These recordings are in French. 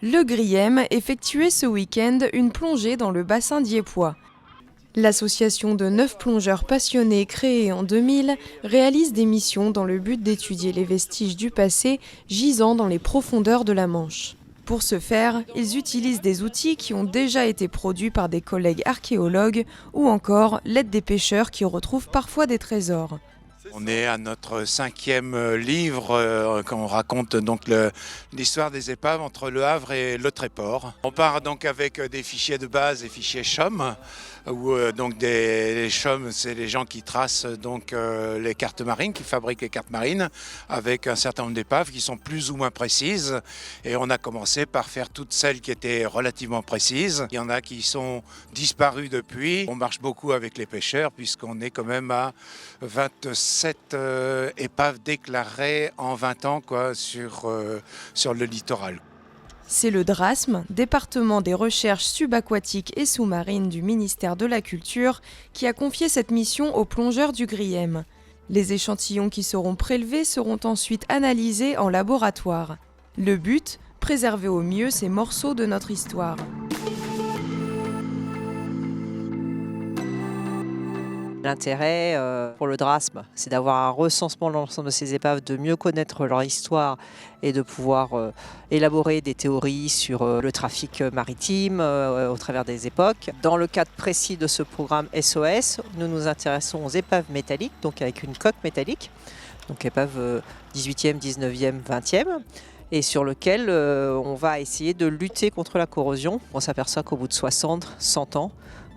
Le Griem effectuait ce week-end une plongée dans le bassin diepois. L'association de 9 plongeurs passionnés créée en 2000 réalise des missions dans le but d'étudier les vestiges du passé gisant dans les profondeurs de la Manche. Pour ce faire, ils utilisent des outils qui ont déjà été produits par des collègues archéologues ou encore l'aide des pêcheurs qui retrouvent parfois des trésors. On est à notre 5e livre quand on raconte donc l'histoire des épaves entre Le Havre et Le Tréport. On part donc avec des fichiers de base, des fichiers CHOM, où donc les CHOM, c'est les gens qui tracent donc les cartes marines, qui fabriquent les cartes marines, avec un certain nombre d'épaves qui sont plus ou moins précises. Et on a commencé par faire toutes celles qui étaient relativement précises. Il y en a qui sont disparues depuis. On marche beaucoup avec les pêcheurs puisqu'on est quand même à 27 épaves déclarées en 20 ans sur le littoral. C'est le DRASM, département des recherches subaquatiques et sous-marines du ministère de la Culture, qui a confié cette mission aux plongeurs du Griem. Les échantillons qui seront prélevés seront ensuite analysés en laboratoire. Le but, préserver au mieux ces morceaux de notre histoire. L'intérêt pour le DRASM, c'est d'avoir un recensement de l'ensemble de ces épaves, de mieux connaître leur histoire et de pouvoir élaborer des théories sur le trafic maritime au travers des époques. Dans le cadre précis de ce programme SOS, nous nous intéressons aux épaves métalliques, donc avec une coque métallique, donc épaves 18e, 19e, 20e. Et sur lequel on va essayer de lutter contre la corrosion. On s'aperçoit qu'au bout de 60, 100 ans,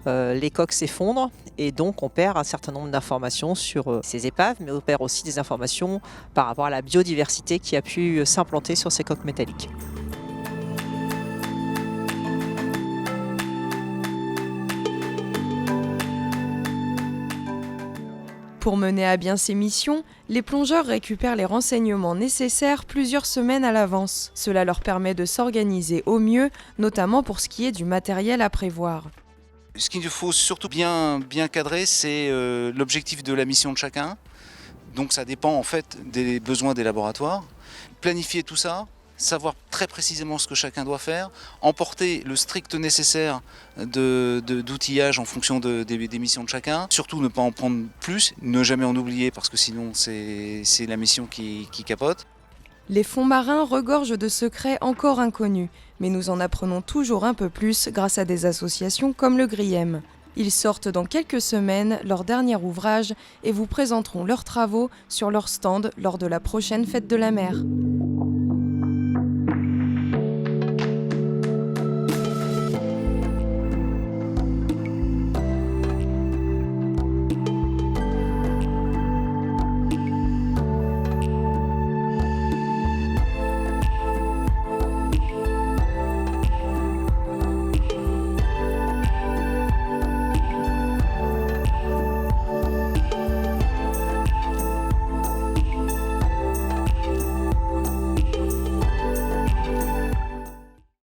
les coques s'effondrent et donc on perd un certain nombre d'informations sur ces épaves, mais on perd aussi des informations par rapport à la biodiversité qui a pu s'implanter sur ces coques métalliques. Pour mener à bien ces missions, les plongeurs récupèrent les renseignements nécessaires plusieurs semaines à l'avance. Cela leur permet de s'organiser au mieux, notamment pour ce qui est du matériel à prévoir. Ce qu'il faut surtout bien cadrer, c'est l'objectif de la mission de chacun. Donc ça dépend en fait des besoins des laboratoires. Planifier tout ça, savoir très précisément ce que chacun doit faire, emporter le strict nécessaire d'outillage en fonction des missions de chacun. Surtout ne pas en prendre plus, ne jamais en oublier parce que sinon c'est la mission qui capote. Les fonds marins regorgent de secrets encore inconnus, mais nous en apprenons toujours un peu plus grâce à des associations comme le Griem. Ils sortent dans quelques semaines leur dernier ouvrage et vous présenteront leurs travaux sur leur stand lors de la prochaine fête de la mer.